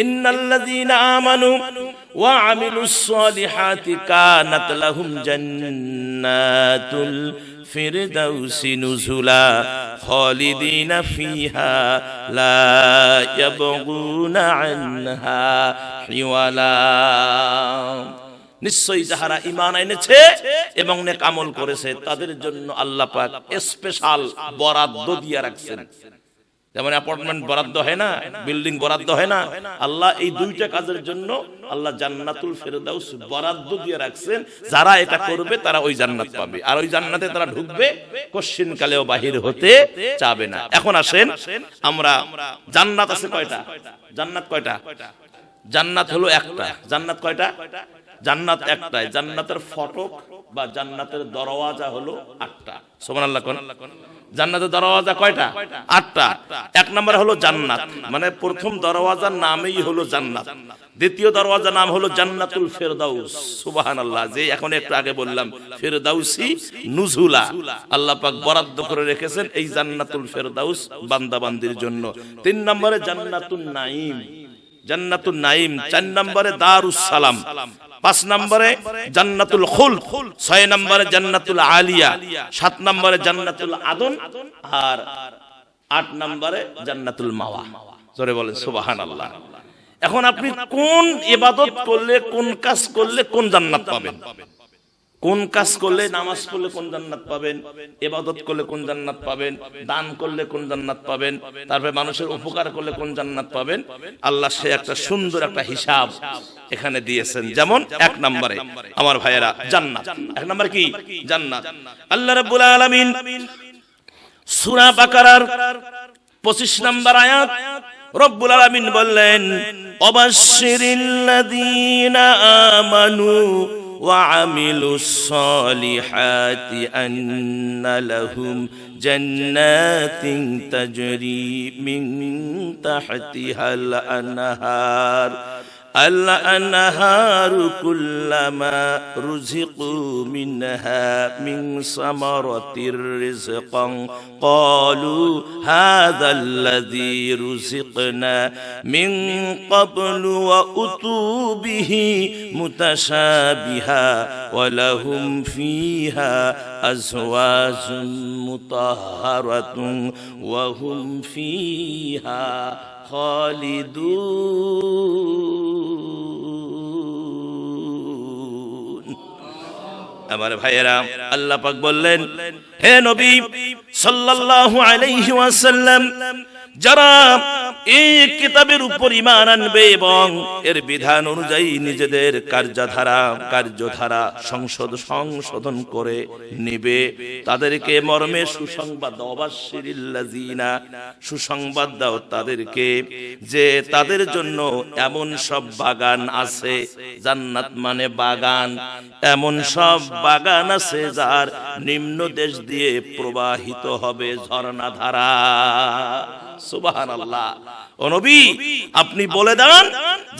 ইন্নাল্লাযীনা আমানু ওয়া আমিলুস সালিহাতি কানাত লাহুম জান্নাতুল ফিরদাউসি নুজুলা খালিদিনা ফিহা লা ইয়াবগুনা আনহা হিওয়ালা। নিশ্চয়ই যাহারা ঈমান এনেছে এবং নেক আমল করেছে তাদের জন্য আল্লাহ পাক স্পেশাল বরাদ্দ দিয়ে রাখছেন। যেমন অ্যাপার্টমেন্ট বরাদ্দ হয় না, বিল্ডিং বরাদ্দ হয় না, আল্লাহ এই দুইটা কাজের জন্য আল্লাহ জান্নাতুল ফেরদাউস বরাদ্দ দিয়ে রাখছেন। যারা এটা করবে তারা ওই জান্নাত পাবে, আর ওই জান্নাতে তারা ঢুকবে, কোশ্চিন কালেও বাহির হতে চাবে না। এখন আসেন আমরা, জান্নাত আছে কয়টা? জান্নাত কয়টা? জান্নাত হলো একটা। জান্নাত কয়টা? জান্নাত একটাই। জান্নাতের ফটক বা জান্নাতের দরওয়াজা হলো 8টা। সুবহানাল্লাহ কোন? জান্নাতের দরওয়াজা কয়টা? 8টা। এক নম্বরে হলো জান্নাত, মানে প্রথম দরওয়াজার নামই হলো জান্নাত। দ্বিতীয় দরওয়াজার নাম হলো জান্নাতুল ফেরদাউস। সুবহানাল্লাহ, যে এখন একটু আগে বললাম ফেরদাউসি নুজুলা, আল্লাহ পাক বরাদ্দ করে রেখেছেন এই জান্নাতুল ফেরদাউস বান্দা বান্দির জন্য। 3 নম্বরে জান্নাতুন নাঈম, জান্নাতুন নাঈম। 4 নম্বরে দারুস সালাম। 5 নম্বরে জান্নাতুল খুলদ। 6 নম্বরে জান্নাতুল আলিয়া। 7 নম্বরে জান্নাতুল আদন। আর 8 নম্বরে জান্নাতুল মাওয়া। জোরে বলেন সুবহানাল্লাহ। এখন আপনি কোন ইবাদত করলে, কোন কাজ করলে কোন জান্নাত পাবেন? কোন কাজ করলে, নামাজ পড়লে কোন জান্নাত পাবেন, ইবাদত করলে কোন জান্নাত পাবেন, দান করলে কোন জান্নাত পাবেন, তারপরে মানুষের উপকার করলে কোন জান্নাত পাবেন, আল্লাহ সে একটা সুন্দর একটা হিসাব এখানে দিয়েছেন। যেমন 1 নম্বরে আমার ভাইয়েরা জান্নাত। 1 নম্বর কি? জান্নাত। আল্লাহ রাব্বুল আলামিন সূরা বাকারার 25 নম্বর আয়াত রব্বুল আলামিন বললেন, অবাশশিরিল্লাযীনা আমানু وعملوا الصالحات أن لهم جنات تجري من تحتها الأنهار كلما رزقوا منها من ثمرة رزقا قالوا هذا الذي رزقنا من قبل وأتوا به متشابها ولهم فيها أزواج مطهرة وهم فيها খালিদুন। আমার ভাইয়েরা, আল্লাহ পাক বললেন, হে নবী সাল্লাল্লাহু আলাইহি ওয়াসাল্লাম, যারা এই কিতাবের উপর ঈমান আনবে এবং এর বিধান অনুযায়ী নিজেদের কার্যধারা সংশোধন করে নেবে, তাদেরকে মর্মে সুসংবাদ দাও। অবাশশিরিল্লাযীনা, সুসংবাদ দাও তাদেরকে যে তাদের জন্য এমন সব বাগান আছে, জান্নাত মানে বাগান, এমন সব বাগান আছে যার নিম্ন দেশ দিয়ে প্রবাহিত হবে ঝর্ণাধারা। সুবহানাল্লাহ। ও নবী, আপনি বলে দেন,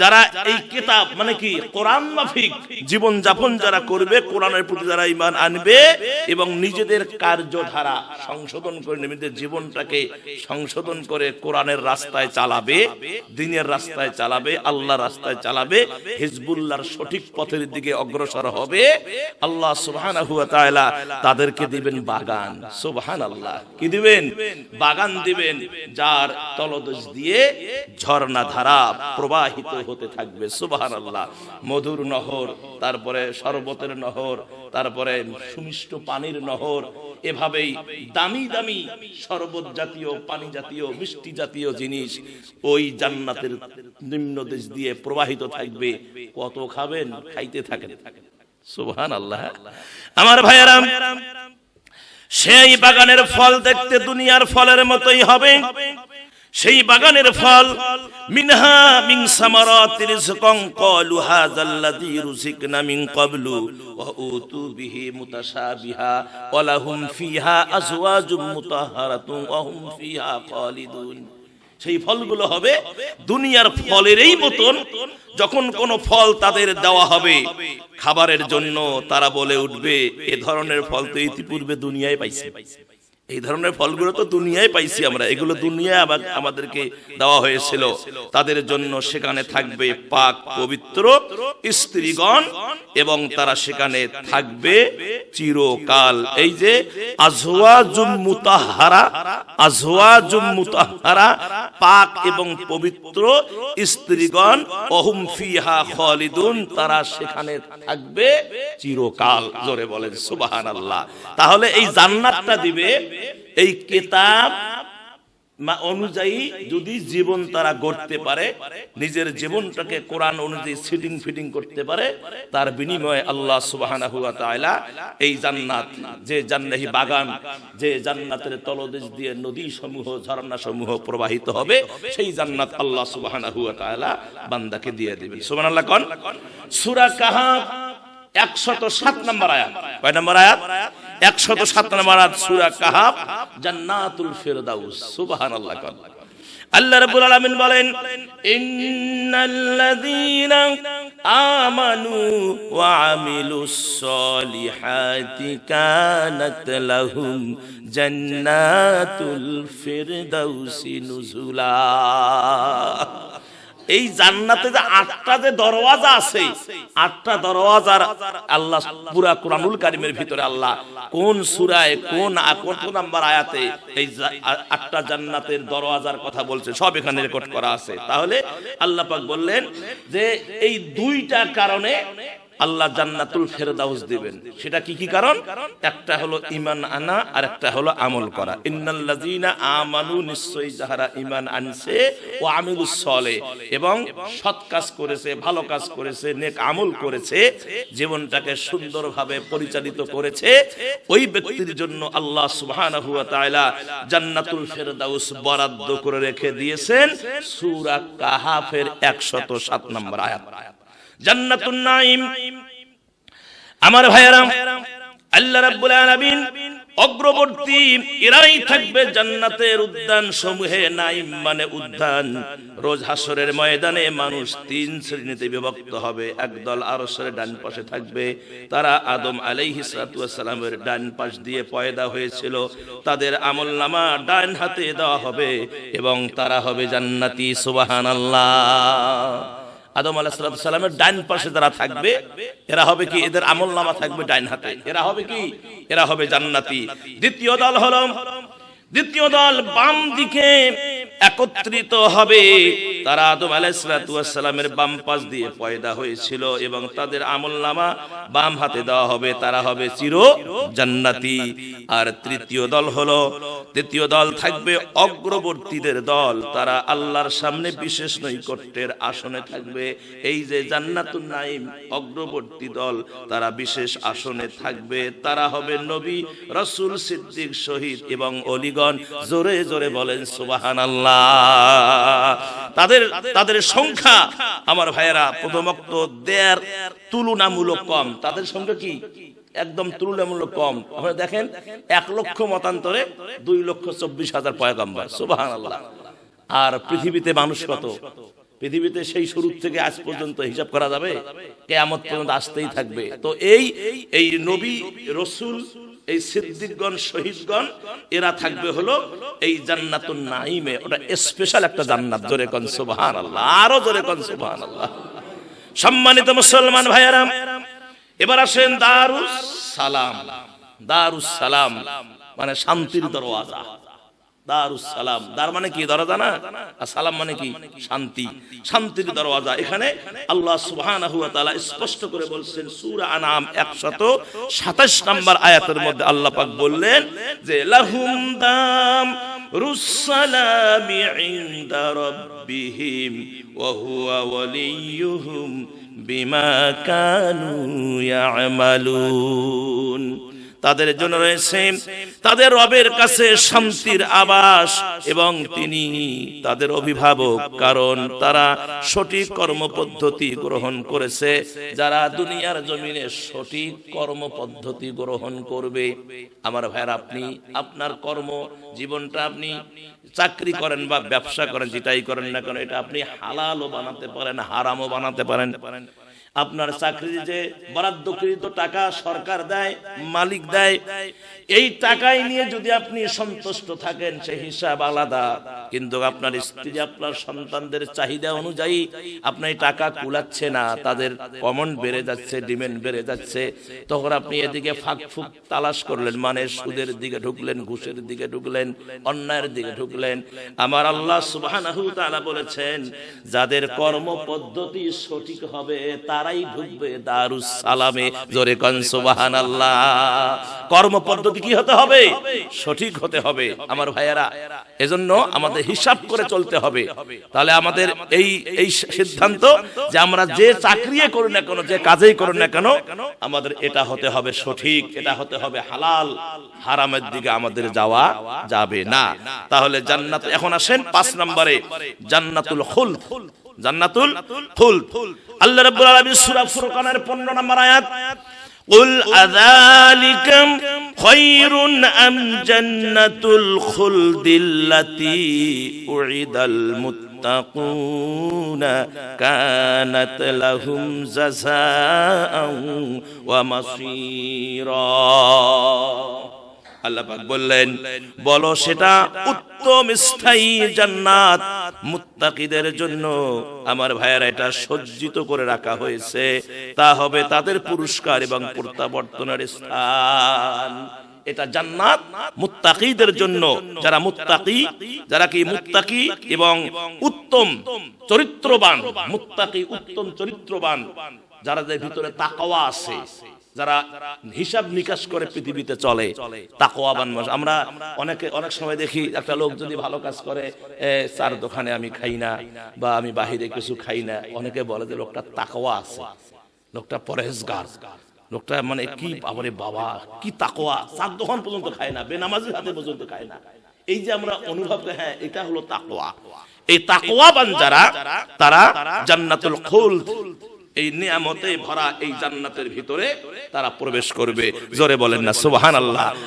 যারা এই কিতাব মানে কি কোরআন মাফিক জীবন যাপন যারা করবে, কোরআনের প্রতি যারা ঈমান আনবে এবং নিজেদের কার্যধারা সংশোধন করে, নিজেদের জীবনটাকে সংশোধন করে কোরআনের রাস্তায় চালাবে, দ্বীনের রাস্তায় চালাবে, আল্লাহর রাস্তায় চালাবে, হিজবুল্লাহর সঠিক পথের দিকে অগ্রসর হবে, আল্লাহ সুবহানাহু ওয়া তাআলা তাদেরকে দিবেন বাগান। সুবহানাল্লাহ। কি দিবেন? বাগান দিবেন, যার তলদেশ দিয়ে ঝর্ণাধারা প্রবাহিত হতে থাকবে। সুবহানাল্লাহ। মধুর নহর, তারপরে শরবতের নহর, তারপরে সুমিষ্ট পানির নহর, এভাবেই দামি দামি শরবত জাতীয়, পানি জাতীয়, মিষ্টি জাতীয় জিনিস ওই জান্নাতের নিম্নদেশ দিয়ে প্রবাহিত থাকবে। কত খাবেন? খাইতে থাকেন। সুবহানাল্লাহ। আমার ভাইয়েরা, সেই বাগানের ফল দেখতে দুনিয়ার ফলের মতোই হবে। সেই বাগানের ফল মিনহা মিন সামারাতির রিজকান ক্বালু হাযাল্লাযী রুজিকনা মিন ক্বাবলু ওয়া উতু বিহি মুতাশাবিহা ওয়া লাহুম ফিহা আজওয়াজুম মুতাহহারাতুন ওয়া হুম ফিহা খালিদুন। সেই ফলগুলো হবে দুনিয়ার ফলেরই মতন। যখন কোন ফল তাদের দেওয়া হবে খাবারের জন্য, তারা বলে উঠবে, এ ধরনের ফল তো ইতিপূর্বে দুনিয়ায় পাইছি, এই ধরনের ফলগুলো তো দুনিয়ায় পাইছি আমরা, এগুলো দুনিয়ায় আমাদেরকে দেওয়া হয়েছিল। তাদের জন্য সেখানে থাকবে পাক পবিত্র স্ত্রীগণ এবং তারা সেখানে থাকবে চিরকাল। এই যে আজওয়াজুম মুতাহহারা, আজওয়াজুম মুতাহহারা পাক এবং পবিত্র স্ত্রীগণ, ওহুম ফিহা খালিদুন, তারা সেখানে থাকবে চিরকাল। জোরে বলেন সুবহানাল্লাহ। তাহলে এই জান্নাতটা দিবে এই কিতাব অনুযায়ী যদি জীবন তারা গড়তে পারে, নিজের জীবনটাকে কোরআন অনুযায়ী সিটিং ফিটিং করতে পারে, তার বিনিময়ে আল্লাহ সুবহানাহু ওয়া তাআলা এই জান্নাত, যে জান্নাতি বাগান, যে জান্নাতের তলদেশ দিয়ে নদী সমূহ ঝর্ণা সমূহ প্রবাহিত হবে, সেই জান্নাত আল্লাহ সুবহানাহু ওয়া তাআলা বান্দাকে দিয়ে দিবেন। সুবহানাল্লাহ কোন? সূরা কাহাফ 107 নম্বর আয়াত। কয় নম্বর আয়াত? 107 নম্বর আয়াত সূরা কাহাফ, জান্নাতুল ফিরদাউস। সুবহানাল্লাহ। আল্লাহ রাব্বুল আলামিন বলেন, ইন্নাল্লাযীনা আমানু ওয়া আমিলুস সলিহাতি কানাত লাহুম জান্নাতুল ফিরদাউসি নুজুলা। এই জান্নাতে যে 8টা যে দরওয়াজা আছে, 8টা দরওয়াজার আল্লাহ পুরা কোরআনুল কারীমের ভিতরে আল্লাহ কোন সূরায় কোন নাম্বার আয়াতে এই 8টা জান্নাতের দরওয়াজার কথা বলছে সব এখানে রেকর্ড করা আছে। তাহলে আল্লাহ পাক বললেন যে এই 2টা কারণে আল্লাহ জান্নাতুল ফেরদাউস দিবেন। সেটা কি কি কারণ? একটা হলো ঈমান আনা আর একটা হলো আমল করা। ইন্নাল্লাযীনা আমানু, নিশ্চয়ই যারা ঈমান আনছে, ও আমিলুস সলিহ, এবং সৎ কাজ করেছে, ভালো কাজ করেছে, নেক আমল করেছে, জীবনটাকে সুন্দরভাবে পরিচালিত করেছে, ওই ব্যক্তির জন্য আল্লাহ সুবহানাহু ওয়া তাআলা জান্নাতুল ফেরদাউস বরাদ্দ করে রেখে দিয়েছেন সূরা কাহাফের 107 নম্বর আয়াত। জান্নাতুন নাঈম। আমার ভাইয়েরা, আল্লাহ রাব্বুল আলামিন অগ্রবর্তী এরাই থাকবে জান্নাতের উদ্যান সমূহে। নাঈম মানে উদ্যান। রোজ হাসরের ময়দানে মানুষ 3 শ্রেণীতে বিভক্ত হবে। একদল আরশের ডান পাশে থাকবে, তারা আদম আলাইহিস সালাতু ওয়াস সালামের ডান পাশ দিয়ে পয়দা হয়েছিল, তাদের আমলনামা ডান হাতে দেওয়া হবে এবং তারা হবে জান্নাতি। সুবহানাল্লাহ। আদম আলাইহিস সালামের ডান পাশে যারা থাকবে এরা হবে কি? এদের আমলনামা থাকবে ডান হাতে। এরা হবে কি? এরা হবে জান্নাতি। দ্বিতীয় দল বাম দিকে একত্রিত হবে। তারা আদম আলাইহিস সালামের বাম পাশ দিয়ে পয়দা হয়েছিল এবং তাদের আমলনামা বাম হাতে দেওয়া হবে, তারা হবে চির জান্নাতি। আর তৃতীয় দল থাকবে অগ্রবর্তীদের দল। তারা আল্লাহর সামনে বিশেষ নৈকট্যের আসনে থাকবে। এই যে জান্নাতুন নাঈম, অগ্রবর্তী দল, তারা বিশেষ আসনে থাকবে। তারা হবে নবী, রাসূল, সিদ্দিক, শহীদ এবং ওলিগণ। জোরে জোরে বলেন সুবহানাল্লাহ। তাদের সংখ্যা আমার ভাইয়েরা প্রথমত দেয়ার তুলনামূলক কম। তাদের সংখ্যা কি? একদম তুলনামূলক কম। আপনারা দেখেন 1 লক্ষ মতান্তরে 2,24,000 পয়গম্বর। সুবহানাল্লাহ। আর পৃথিবীতে মানুষ কত? পৃথিবীতে সেই শুরু থেকে আজ পর্যন্ত হিসাব করা যাবে? কিয়ামত পর্যন্ত আসতেই থাকবে। তো এই নবী, রাসূল, এই সিদ্দিকগণ, শহীদগণ, এরা থাকবে হলো এই জান্নাতুন নাঈমে। ওটা স্পেশাল একটা জান্নাত। জোরে কোন সুবহানাল্লাহ, আরো জোরে কোন সুবহানাল্লাহ। সম্মানিত মুসলমান ভাইয়েরা, এবার আসেন দারুস সালাম। দারুস সালাম মানে শান্তির দরওয়াজা। দারুস সালাম, দার মানে কি? দরজা না? আর সালাম মানে কি? শান্তি। শান্তির দরওয়াজা। এখানে আল্লাহ সুবহানাহু ওয়া তাআলা স্পষ্ট করে বলছেন সূরা আনাম 127 নম্বর আয়াতের মধ্যে আল্লাহ পাক বললেন যে লাহুম দাম রুসসালামি ইনদা রাব্বিহিম ওয়া হুয়া ওয়ালিয়ুহুম বিমা কানু ইয়ামালুন। তাদের জন্য রয়েছে তাদের রবের কাছে শান্তির আবাস এবং তিনি তাদের অভিভাবক, কারণ তারা সঠিক কর্মপদ্ধতি গ্রহণ করেছে। যারা দুনিয়ার জমিনে সঠিক কর্মপদ্ধতি গ্রহণ করবে, আমার ভাইরা, আপনি আপনার কর্ম জীবনটা, আপনি চাকরি করেন বা ব্যবসা করেন, যেটাই করেন না কেন, এটা আপনি হালালও বানাতে পারেন, হারামও বানাতে পারেন। আপনার চাকরি যে বরাদ্দকৃত টাকা সরকার দেয়, মালিক দেয়, এই টাকাই নিয়ে যদি আপনি সন্তুষ্ট থাকেন সে হিসাব আলাদা। কিন্তু আপনার স্ত্রী, আপনার সন্তানদের চাহিদা অনুযায়ী আপনার টাকা কুলাচ্ছে না, তাদের কমন বেড়ে যাচ্ছে, ডিমান্ড বেড়ে যাচ্ছে, তখন আপনি এদিকে ফাঁক ফুক তালাশ করলেন, মানে সুদের দিকে ঢুকলেন, ঘুষের দিকে ঢুকলেন, অন্যায়ের দিকে ঢুকলেন। আমার আল্লাহ সুবহানাহু ওয়া তাআলা বলেছেন, যাদের কর্ম পদ্ধতি সঠিক হবে তারাই ঢুকবে দারুস সালামে। জোরে কোন সুবহানাল্লাহ। কর্ম পদ্ধতি কি হতে হবে? সঠিক হতে হবে আমার ভাইয়েরা। এজন্য আমাদের হিসাব করে চলতে হবে। তাহলে আমাদের এই সিদ্ধান্ত যে আমরা যে চাকরি করি না কেন, যে কাজেই করি না কেন, আমাদের এটা হতে হবে সঠিক, এটা হতে হবে হালাল, হারামের দিকে আমাদের যাওয়া যাবে না। তাহলে জান্নাত। এখন আসেন 5 নম্বরে, জান্নাতুল খুলদ। জান্নাতুল খুলদ। আল্লাহ রাব্বুল আলামিন সূরা ফুরকানের 15 নম্বর আয়াত, কুল আযালিকাম খায়রুন আম জান্নাতুল খুলদিল্লাতী উইদাল মুত্তাকুনা কানাত লাহুম জাযাআন ওয়া মাসীরা। আল্লাহ পাক বললেন, বলো সেটা উত্তম স্থায়ী জান্নাত মুত্তাকিদের জন্য। আমার ভাইয়েরা, এটা সজ্জিত করে রাখা হয়েছে, তা হবে তাদের পুরস্কার এবং প্রত্যাবর্তনের স্থান। এটা জান্নাত মুত্তাকিদের জন্য, যারা মুত্তাকি, যারা কি মুত্তাকি এবং উত্তম চরিত্রবান। মুত্তাকি উত্তম চরিত্রবান, যাদের ভিতরে তাকওয়া আছে, যারা হিসাব নিকাশ করে পৃথিবীতে চলে, তাকওয়াবান মানুষ। আমরা অনেক সময় দেখি একটা লোক যদি ভালো কাজ করে, চার দোকানে আমি খাই না, বা আমি বাহিরে কিছু খাই না, অনেকে বলে যে লোকটা তাকওয়া আছে, লোকটা পরহেজগার, লোকটা মানে কি বাবারে বাবা কি তাকওয়া, চার দোকান পর্যন্ত খায় না, বেনামাজির হাতে পর্যন্ত খায় না। এই যে আমরা অনুভব করি, হ্যাঁ এটা হলো তাকওয়া। এই তাকওয়াবান যারা, তারা জান্নাতুল খুলদ, এই নিয়ামতে ভরা এই জান্নাতের ভিতরে তারা প্রবেশ করবে। জোরে বলেন না সুবহানাল্লাহ।